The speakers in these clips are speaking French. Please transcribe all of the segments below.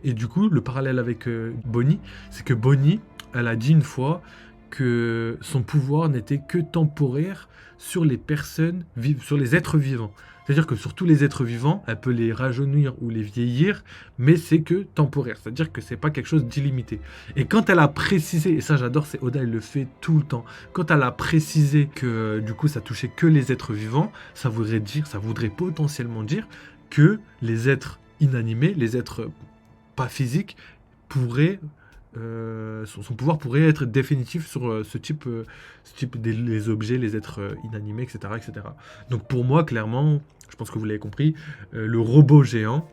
Et du coup, le parallèle avec Bonnie, c'est que Bonnie, elle a dit une fois que son pouvoir n'était que temporaire sur les personnes, sur les êtres vivants. C'est-à-dire que sur tous les êtres vivants, elle peut les rajeunir ou les vieillir, mais c'est que temporaire. C'est-à-dire que c'est pas quelque chose d'illimité. Et quand elle a précisé, et ça j'adore, c'est Oda, elle le fait tout le temps. Quand elle a précisé que du coup ça touchait que les êtres vivants, ça voudrait potentiellement dire que les êtres inanimés, les êtres pas physiques, pourraient son pouvoir pourrait être définitif sur ce type les objets, les êtres inanimés, etc., etc. Donc pour moi, clairement, je pense que vous l'avez compris, le robot géant,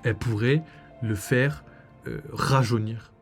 elle pourrait le faire rajeunir.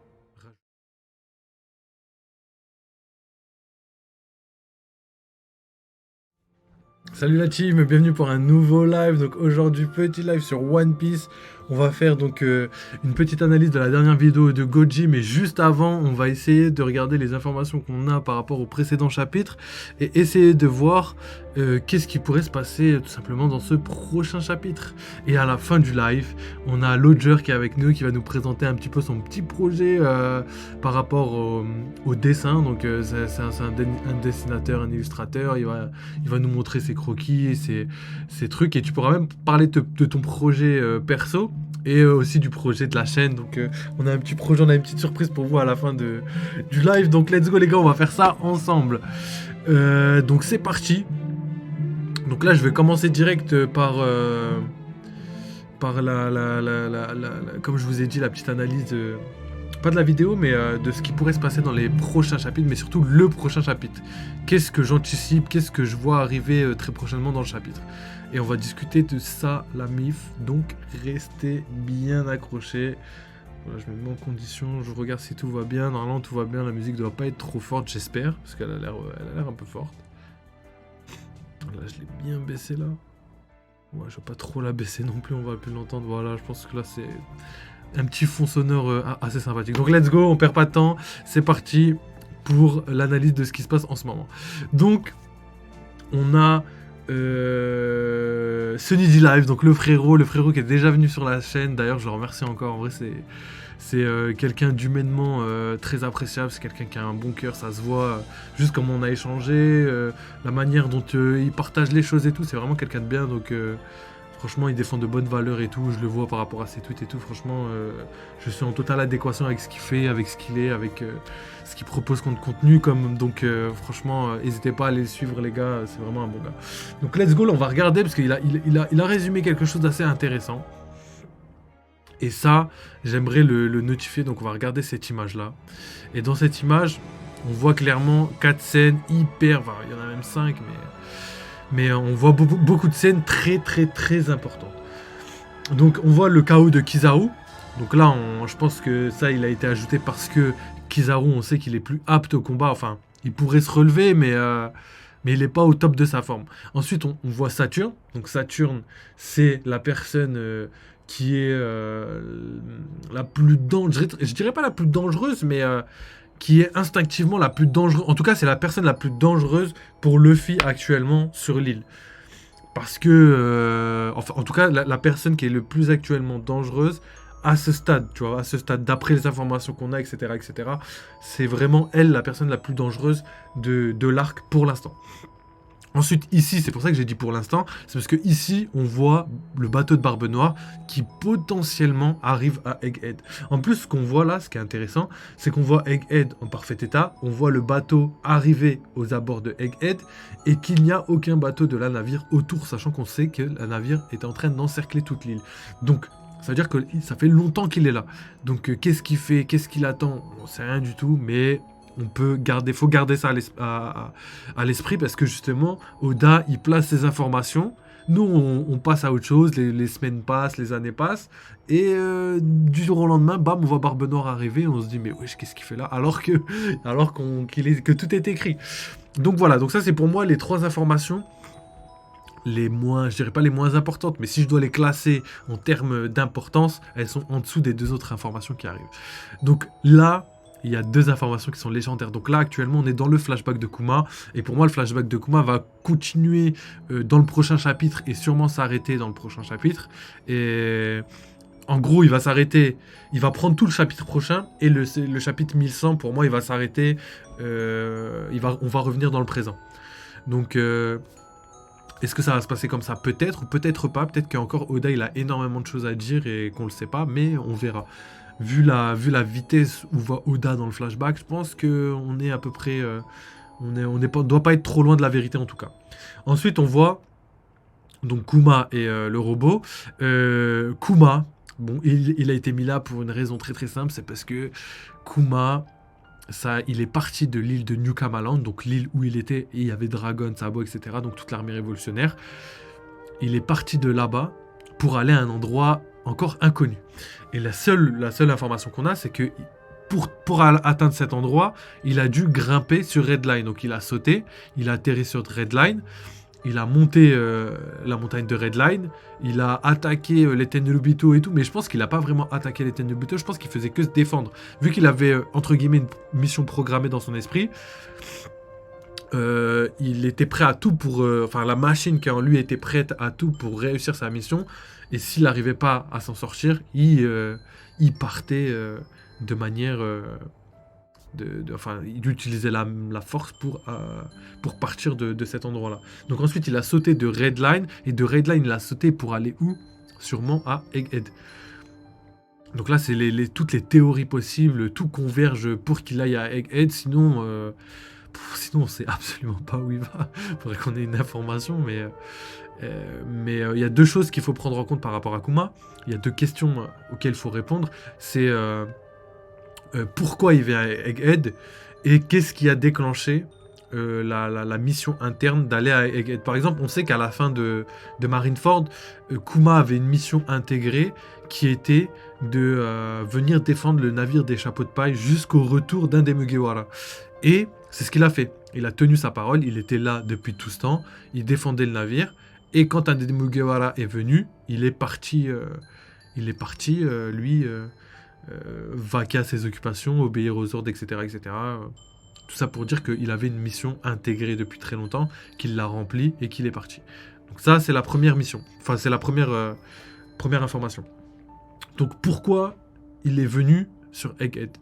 Salut la team, bienvenue pour un nouveau live. Donc aujourd'hui, petit live sur One Piece. On va faire donc une petite analyse de la dernière vidéo de Goji, mais juste avant, on va essayer de regarder les informations qu'on a par rapport au précédent chapitre et essayer de voir qu'est-ce qui pourrait se passer tout simplement dans ce prochain chapitre. Et à la fin du live, on a Lodger qui est avec nous, qui va nous présenter un petit peu son petit projet par rapport au dessin. Donc c'est un dessinateur, un illustrateur. Il va nous montrer ses croquis, ses trucs, et tu pourras même parler de ton projet perso et aussi du projet de la chaîne. Donc on a un petit projet, on a une petite surprise pour vous à la fin du live. Donc let's go les gars, on va faire ça ensemble. Donc c'est parti. Donc là je vais commencer direct par comme je vous ai dit, la petite analyse pas de la vidéo, mais de ce qui pourrait se passer dans les prochains chapitres, mais surtout le prochain chapitre. Qu'est-ce que j'anticipe, qu'est-ce que je vois arriver très prochainement dans le chapitre. Et on va discuter de ça, la MIF, donc restez bien accrochés. Voilà, je me mets en condition, je regarde si tout va bien. Normalement tout va bien, la musique doit pas être trop forte, j'espère, parce qu'elle a l'air un peu forte. Là je l'ai bien baissé là. Ouais, je vais pas trop la baisser non plus, on va plus l'entendre. Voilà, je pense que là c'est un petit fond sonore assez sympathique. Donc let's go, on perd pas de temps, c'est parti pour l'analyse de ce qui se passe en ce moment. Donc on a Sunny D Live, donc le frérot qui est déjà venu sur la chaîne. D'ailleurs je le remercie encore, en vrai c'est quelqu'un d'humainement très appréciable, c'est quelqu'un qui a un bon cœur, ça se voit juste comme on a échangé, la manière dont il partage les choses et tout, c'est vraiment quelqu'un de bien. Donc franchement, il défend de bonnes valeurs et tout. Je le vois par rapport à ses tweets et tout. Franchement, je suis en totale adéquation avec ce qu'il fait, avec ce qu'il est, avec ce qu'il propose comme contenu. Donc, franchement, n'hésitez pas à aller le suivre, les gars. C'est vraiment un bon gars. Donc, let's go. Là, on va regarder parce qu'il il a résumé quelque chose d'assez intéressant. Et ça, j'aimerais le notifier. Donc, on va regarder cette image-là. Et dans cette image, on voit clairement 4 scènes hyper. Enfin, il y en a même 5, mais on voit beaucoup de scènes très très très importantes. Donc on voit le chaos de Kizaru. Donc là, je pense que ça, il a été ajouté parce que Kizaru, on sait qu'il est plus apte au combat. Enfin, il pourrait se relever, mais il n'est pas au top de sa forme. Ensuite, on voit Saturne. Donc Saturne, c'est la personne qui est la plus dangereuse. Je dirais pas la plus dangereuse, mais qui est instinctivement la plus dangereuse. En tout cas, c'est la personne la plus dangereuse pour Luffy actuellement sur l'île. Parce que, enfin, en tout cas, la personne qui est le plus actuellement dangereuse à ce stade, tu vois, à ce stade, d'après les informations qu'on a, etc., etc., c'est vraiment elle, la personne la plus dangereuse de l'arc pour l'instant. Ensuite, ici, c'est pour ça que j'ai dit pour l'instant, c'est parce que ici, on voit le bateau de Barbe Noire qui potentiellement arrive à Egghead. En plus, ce qu'on voit là, ce qui est intéressant, c'est qu'on voit Egghead en parfait état, on voit le bateau arriver aux abords de Egghead et qu'il n'y a aucun bateau de la navire autour, sachant qu'on sait que la navire est en train d'encercler toute l'île. Donc, ça veut dire que ça fait longtemps qu'il est là. Donc, qu'est-ce qu'il fait, qu'est-ce qu'il attend, on sait rien du tout, mais faut garder ça à l'esprit parce que justement, Oda, il place ses informations. Nous, on passe à autre chose, les semaines passent, les années passent, et du jour au lendemain, bam, on voit Barbe Noire arriver, et on se dit, mais wesh, qu'est-ce qu'il fait là? Que tout est écrit. Donc voilà, donc ça c'est pour moi les 3 informations les moins, je dirais pas les moins importantes, mais si je dois les classer en termes d'importance, elles sont en dessous des 2 autres informations qui arrivent. Donc là, il y a 2 informations qui sont légendaires. Donc là, actuellement, on est dans le flashback de Kuma. Et pour moi, le flashback de Kuma va continuer dans le prochain chapitre et sûrement s'arrêter dans le prochain chapitre. Et En gros, il va s'arrêter, il va prendre tout le chapitre prochain, et le chapitre 1100, pour moi, il va s'arrêter, on va revenir dans le présent. Donc, est-ce que ça va se passer comme ça? Peut-être, ou peut-être pas. Peut-être qu'encore Oda, il a énormément de choses à dire et qu'on le sait pas, mais on verra. Vu la vitesse où va Oda dans le flashback, je pense qu'on est à peu près... doit pas être trop loin de la vérité en tout cas. Ensuite, on voit donc Kuma et le robot. Kuma, bon, il a été mis là pour une raison très très simple, c'est parce que Kuma, il est parti de l'île de New Kamaland, donc l'île où il était, et il y avait Dragon, Sabo, etc., donc toute l'armée révolutionnaire. Il est parti de là-bas pour aller à un endroit encore inconnu. Et la seule information qu'on a, c'est que pour atteindre cet endroit, il a dû grimper sur Redline. Donc il a sauté, il a atterri sur Redline, il a monté la montagne de Redline, il a attaqué les Tenryubito et tout, mais je pense qu'il n'a pas vraiment attaqué les Tenryubito, je pense qu'il faisait que se défendre. Vu qu'il avait, entre guillemets, une mission programmée dans son esprit, il était prêt à tout pour... Enfin, la machine qui en lui était prête à tout pour réussir sa mission, et s'il n'arrivait pas à s'en sortir, il partait de manière... enfin, il utilisait la force pour partir de cet endroit-là. Donc ensuite, il a sauté de Redline, et de Redline, il a sauté pour aller où? Sûrement à Egghead. Donc là, c'est toutes les théories possibles, tout converge pour qu'il aille à Egghead, sinon on sait absolument pas où il va. Il faudrait qu'on ait une information, mais il y a deux choses qu'il faut prendre en compte par rapport à Kuma. Il y a deux questions auxquelles il faut répondre. C'est... pourquoi il vient à Egghead et qu'est-ce qui a déclenché la mission interne d'aller à Egghead. Par exemple, on sait qu'à la fin de Marineford, Kuma avait une mission intégrée qui était de venir défendre le navire des chapeaux de paille jusqu'au retour d'un des Mugiwara. Et c'est ce qu'il a fait. Il a tenu sa parole, il était là depuis tout ce temps, il défendait le navire, et quand un des Mugiwara est venu, il est parti, lui... vaquer à ses occupations, obéir aux ordres, etc. etc. Tout ça pour dire qu'il avait une mission intégrée depuis très longtemps, qu'il l'a remplie et qu'il est parti. Donc ça, c'est la première mission. Enfin, c'est la première information. Donc pourquoi il est venu sur Egghead?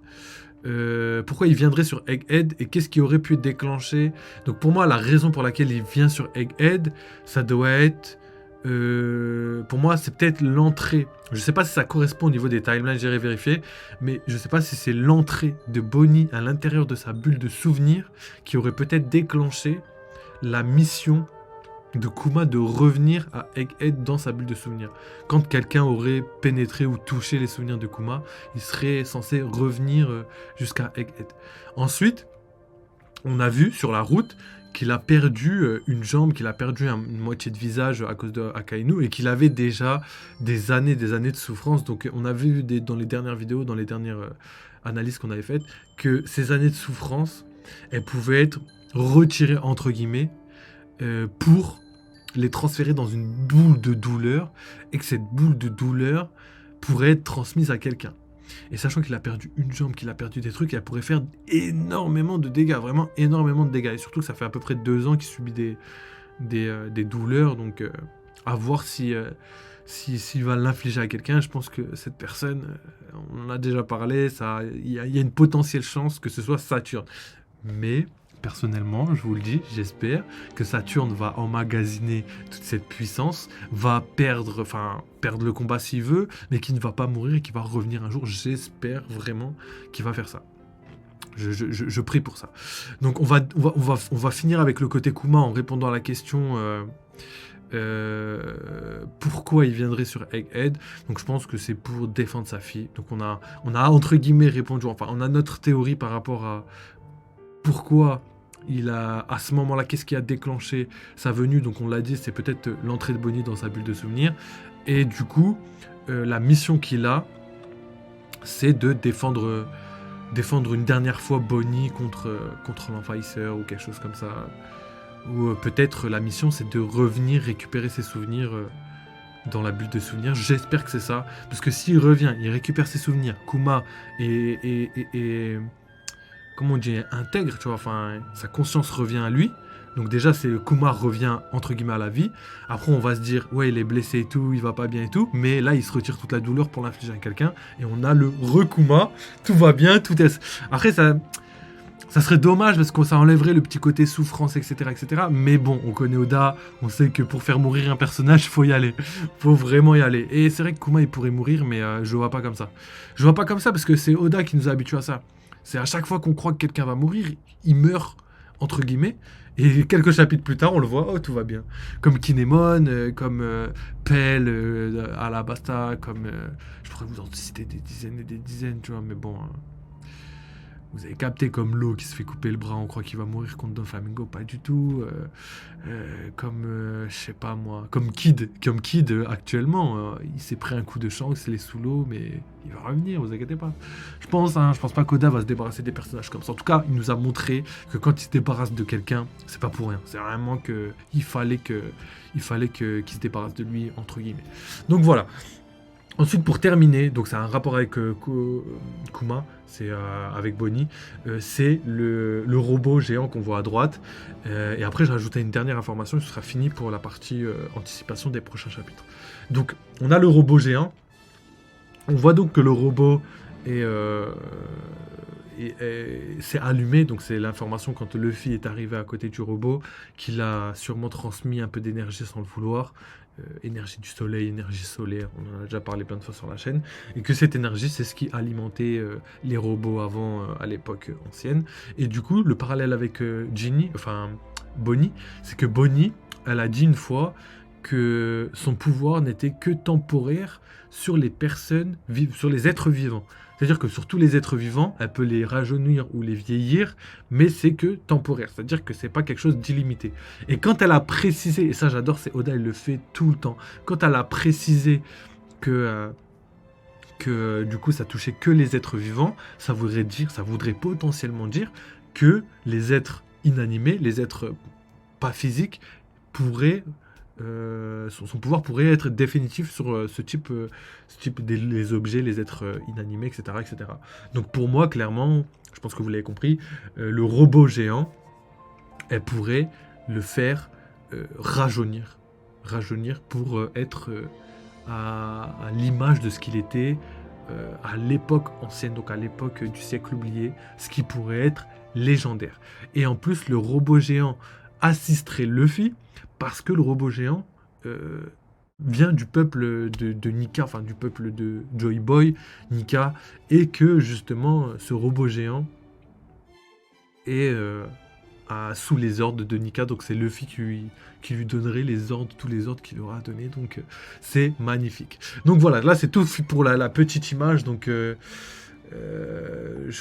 Pourquoi il viendrait sur Egghead et qu'est-ce qui aurait pu déclencher? Donc pour moi, la raison pour laquelle il vient sur Egghead, ça doit être... pour moi, c'est peut-être l'entrée. Je sais pas si ça correspond au niveau des timelines, j'irai vérifier, mais je sais pas si c'est l'entrée de Bonnie à l'intérieur de sa bulle de souvenirs qui aurait peut-être déclenché la mission de Kuma de revenir à Egghead dans sa bulle de souvenirs. Quand quelqu'un aurait pénétré ou touché les souvenirs de Kuma, il serait censé revenir jusqu'à Egghead. Ensuite, on a vu sur la route qu'il a perdu une jambe, qu'il a perdu une moitié de visage à cause de Akainu, et qu'il avait déjà des années de souffrance. Donc on a vu dans les dernières vidéos, dans les dernières analyses qu'on avait faites, que ces années de souffrance, elles pouvaient être retirées, entre guillemets, pour les transférer dans une boule de douleur, et que cette boule de douleur pourrait être transmise à quelqu'un. Et sachant qu'il a perdu une jambe, qu'il a perdu des trucs, elle pourrait faire énormément de dégâts, vraiment énormément de dégâts. Et surtout que ça fait à peu près 2 ans qu'il subit des douleurs, donc à voir s'il va l'infliger à quelqu'un. Je pense que cette personne, on en a déjà parlé, il y a une potentielle chance que ce soit Saturne. Mais... personnellement, je vous le dis, j'espère que Saturne va emmagasiner toute cette puissance, va perdre le combat s'il veut, mais qu'il ne va pas mourir et qu'il va revenir un jour. J'espère vraiment qu'il va faire ça. Je prie pour ça. Donc on va finir avec le côté Kuma en répondant à la question pourquoi il viendrait sur Egghead. Donc je pense que c'est pour défendre sa fille. Donc on a entre guillemets répondu, enfin on a notre théorie par rapport à pourquoi il a, à ce moment-là, qu'est-ce qui a déclenché sa venue. Donc on l'a dit, c'est peut-être l'entrée de Bonnie dans sa bulle de souvenirs. Et du coup, la mission qu'il a, c'est de défendre une dernière fois Bonnie contre l'envahisseur ou quelque chose comme ça. Ou peut-être la mission, c'est de revenir récupérer ses souvenirs dans la bulle de souvenirs. J'espère que c'est ça. Parce que s'il revient, il récupère ses souvenirs, Kuma et comment on dit, intègre, tu vois, enfin, sa conscience revient à lui, Donc déjà, c'est Kuma revient entre guillemets à la vie. Après, on va se dire, ouais, il est blessé et tout, il va pas bien et tout. Mais là, il se retire toute la douleur pour l'infliger à quelqu'un. Et on a le re-Kuma. Tout va bien, tout est... Après, ça serait dommage parce que ça enlèverait le petit côté souffrance, etc., etc. Mais bon, on connaît Oda, on sait que pour faire mourir un personnage, faut y aller. Faut vraiment y aller. Et c'est vrai que Kuma, il pourrait mourir, mais je le vois pas comme ça. Je le vois pas comme ça parce que c'est Oda qui nous a habitués à ça. C'est à chaque fois qu'on croit que quelqu'un va mourir, il meurt, entre guillemets. Et quelques chapitres plus tard, on le voit, oh, tout va bien. Comme Kinemon, comme Pell, Alabasta, comme... je pourrais vous en citer des dizaines et des dizaines, tu vois, mais bon... Vous avez capté comme l'eau qui se fait couper le bras, on croit qu'il va mourir contre Doflamingo, pas du tout. Je sais pas moi, comme Kid actuellement, il s'est pris un coup de chance, il est sous l'eau, mais il va revenir, vous inquiétez pas. Je pense pas qu'Oda va se débarrasser des personnages comme ça. En tout cas, il nous a montré que quand il se débarrasse de quelqu'un, c'est pas pour rien. C'est vraiment que il fallait qu'il se débarrasse de lui entre guillemets. Donc voilà. Ensuite, pour terminer, donc c'est un rapport avec Kuma, c'est avec Bonnie, c'est le robot géant qu'on voit à droite. Et après, j'ai rajouté une dernière information, et ce sera fini pour la partie anticipation des prochains chapitres. Donc, on a le robot géant. On voit donc que le robot s'est allumé, donc c'est l'information quand Luffy est arrivé à côté du robot, qu'il a sûrement transmis un peu d'énergie sans le vouloir. Énergie du soleil, énergie solaire, on en a déjà parlé plein de fois sur la chaîne, et que cette énergie, c'est ce qui alimentait les robots avant, à l'époque ancienne. Et du coup, le parallèle avec Bonnie, c'est que Bonnie, elle a dit une fois que son pouvoir n'était que temporaire sur les personnes, sur les êtres vivants. C'est-à-dire que sur tous les êtres vivants, elle peut les rajeunir ou les vieillir, mais c'est que temporaire. C'est-à-dire que c'est pas quelque chose d'illimité. Et quand elle a précisé, et ça j'adore, c'est Oda, il le fait tout le temps. Quand elle a précisé que du coup ça touchait que les êtres vivants, ça voudrait potentiellement dire que les êtres inanimés, les êtres pas physiques, son pouvoir pourrait être définitif sur ce type les objets, les êtres inanimés, etc., etc. Donc pour moi, clairement, je pense que vous l'avez compris, le robot géant, elle pourrait le faire rajeunir pour être à l'image de ce qu'il était à l'époque ancienne, donc à l'époque du siècle oublié, ce qui pourrait être légendaire. Et en plus, le robot géant assisterait Luffy, parce que le robot géant vient du peuple de Nika, enfin du peuple de Joy Boy, Nika, et que justement ce robot géant est sous les ordres de Nika, donc c'est Luffy qui lui donnerait tous les ordres qu'il aura donnés, donc c'est magnifique. Donc voilà, là c'est tout pour la petite image, donc je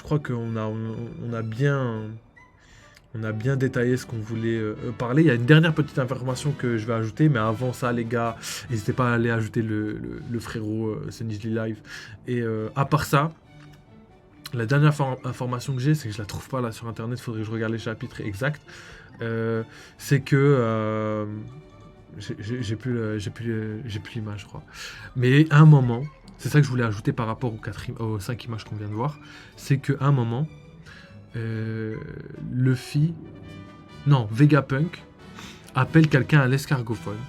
crois qu'on a bien... On a bien détaillé ce qu'on voulait parler. Il y a une dernière petite information que je vais ajouter, mais avant ça, les gars, n'hésitez pas à aller ajouter le frérot Sunny Live. Et à part ça, la dernière information que j'ai, c'est que je la trouve pas là sur internet, il faudrait que je regarde les chapitres exacts. C'est que j'ai plus l'image, je crois. Mais à un moment, c'est ça que je voulais ajouter par rapport aux 5 images qu'on vient de voir, c'est qu'à un moment, Vegapunk appelle quelqu'un à l'escargophone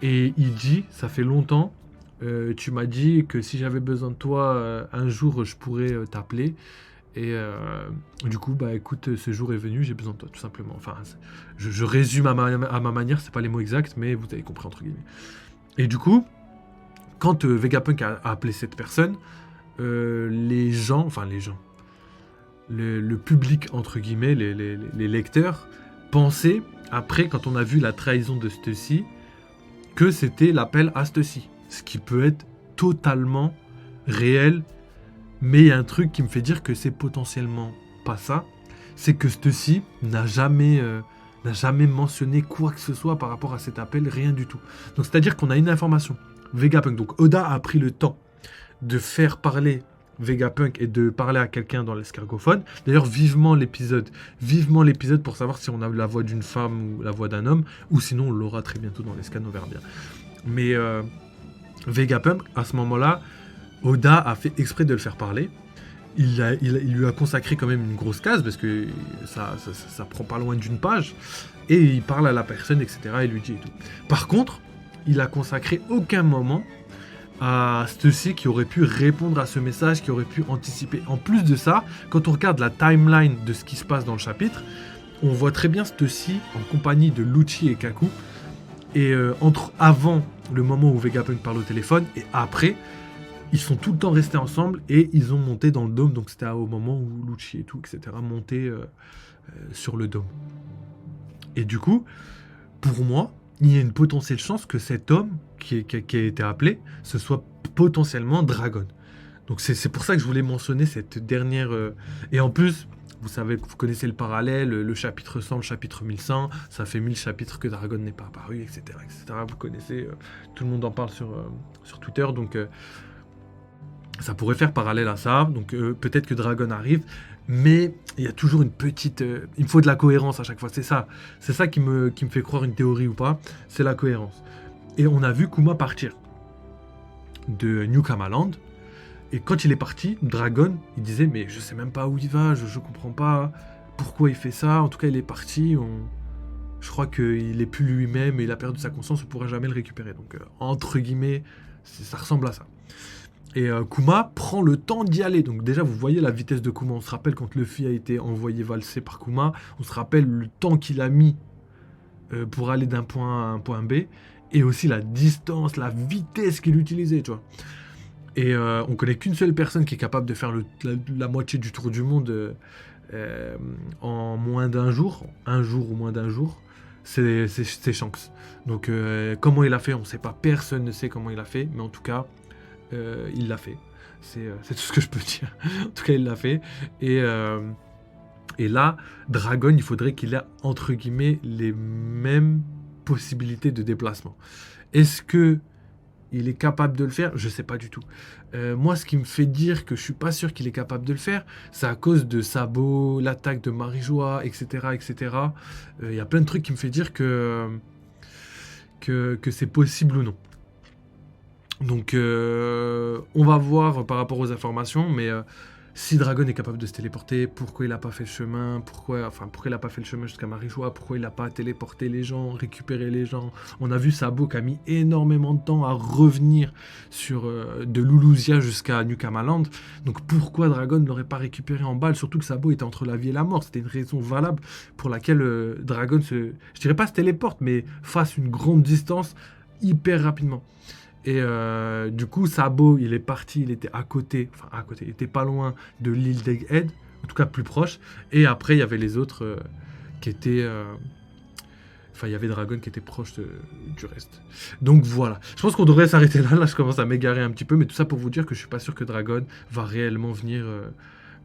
et il dit, ça fait longtemps, tu m'as dit que si j'avais besoin de toi un jour je pourrais t'appeler, et du coup bah écoute, ce jour est venu, j'ai besoin de toi tout simplement. Enfin je résume à ma manière, c'est pas les mots exacts, mais vous avez compris entre guillemets. Et du coup quand Vegapunk a appelé cette personne, les gens, le public, entre guillemets, les lecteurs, pensaient, après, quand on a vu la trahison de Stussy, que c'était l'appel à Stussy. Ce qui peut être totalement réel, mais il y a un truc qui me fait dire que c'est potentiellement pas ça, c'est que Stussy n'a jamais mentionné quoi que ce soit par rapport à cet appel, rien du tout. Donc c'est-à-dire qu'on a une information. Vegapunk, donc Oda a pris le temps de faire parler Vegapunk et de parler à quelqu'un dans l'escargophone. D'ailleurs, vivement l'épisode pour savoir si on a la voix d'une femme ou la voix d'un homme, ou sinon on l'aura très bientôt dans l'escan, on verra bien. Mais Vegapunk, à ce moment-là, Oda a fait exprès de le faire parler, il lui a consacré quand même une grosse case, parce que ça prend pas loin d'une page, et il parle à la personne, etc., et lui dit et tout. Par contre, il a consacré aucun moment à Stussy qui aurait pu répondre à ce message, qui aurait pu anticiper. En plus de ça, quand on regarde la timeline de ce qui se passe dans le chapitre, on voit très bien Stussy en compagnie de Lucci et Kaku, et avant le moment où Vegapunk parle au téléphone, et après, ils sont tout le temps restés ensemble, et ils ont monté dans le dôme, donc c'était au moment où Lucci et tout, etc., montaient sur le dôme. Et du coup, pour moi, il y a une potentielle chance que cet homme qui a été appelé, ce soit potentiellement Dragon. Donc c'est pour ça que je voulais mentionner cette dernière... Et en plus, vous savez, vous connaissez le parallèle, le chapitre 100, le chapitre 1100, ça fait 1000 chapitres que Dragon n'est pas apparu, etc. etc. Vous connaissez, tout le monde en parle sur Twitter, donc ça pourrait faire parallèle à ça. Donc peut-être que Dragon arrive, mais il y a toujours une petite... il me faut de la cohérence à chaque fois, c'est ça qui me fait croire une théorie ou pas, c'est la cohérence. Et on a vu Kuma partir de New Kamaland, et quand il est parti, Dragon, il disait mais je sais même pas où il va, je comprends pas pourquoi il fait ça, en tout cas il est parti, je crois qu'il est plus lui-même et il a perdu sa conscience, on pourra jamais le récupérer. Donc entre guillemets, ça ressemble à ça. Et Kuma prend le temps d'y aller. Donc déjà, vous voyez la vitesse de Kuma. On se rappelle quand Luffy a été envoyé valser par Kuma. On se rappelle le temps qu'il a mis pour aller d'un point à un point B. Et aussi la distance, la vitesse qu'il utilisait, tu vois. Et on connaît qu'une seule personne qui est capable de faire la moitié du tour du monde en moins d'un jour. Un jour ou moins d'un jour. C'est Shanks. Donc comment il a fait, on ne sait pas. Personne ne sait comment il a fait. Mais en tout cas... il l'a fait. C'est tout ce que je peux dire. En tout cas, il l'a fait. Et là, Dragon, il faudrait qu'il ait, entre guillemets, les mêmes possibilités de déplacement. Est-ce que il est capable de le faire? Je sais pas du tout. Moi, ce qui me fait dire que je suis pas sûr qu'il est capable de le faire, c'est à cause de Sabo, l'attaque de Marijois, etc., etc. Il y a plein de trucs qui me fait dire que c'est possible ou non. Donc, on va voir par rapport aux informations, mais si Dragon est capable de se téléporter, pourquoi il n'a pas fait le chemin, pourquoi il n'a pas fait le chemin jusqu'à Marijois, pourquoi il n'a pas téléporté les gens, récupéré les gens. On a vu Sabo qui a mis énormément de temps à revenir de Luluzia jusqu'à New Kamaland. Donc pourquoi Dragon ne l'aurait pas récupéré en balle, surtout que Sabo était entre la vie et la mort. C'était une raison valable pour laquelle Dragon je dirais pas se téléporte, mais fasse une grande distance hyper rapidement. Et du coup, Sabo, il est parti, il était à côté, il était pas loin de l'île d'Egghead, en tout cas plus proche. Et après, il y avait les autres qui étaient... il y avait Dragon qui était proche du reste. Donc voilà. Je pense qu'on devrait s'arrêter là. Là, je commence à m'égarer un petit peu. Mais tout ça pour vous dire que je suis pas sûr que Dragon va réellement venir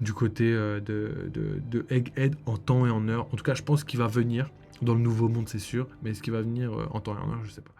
du côté de Egghead en temps et en heure. En tout cas, je pense qu'il va venir dans le Nouveau Monde, c'est sûr. Mais est-ce qu'il va venir en temps et en heure, je sais pas.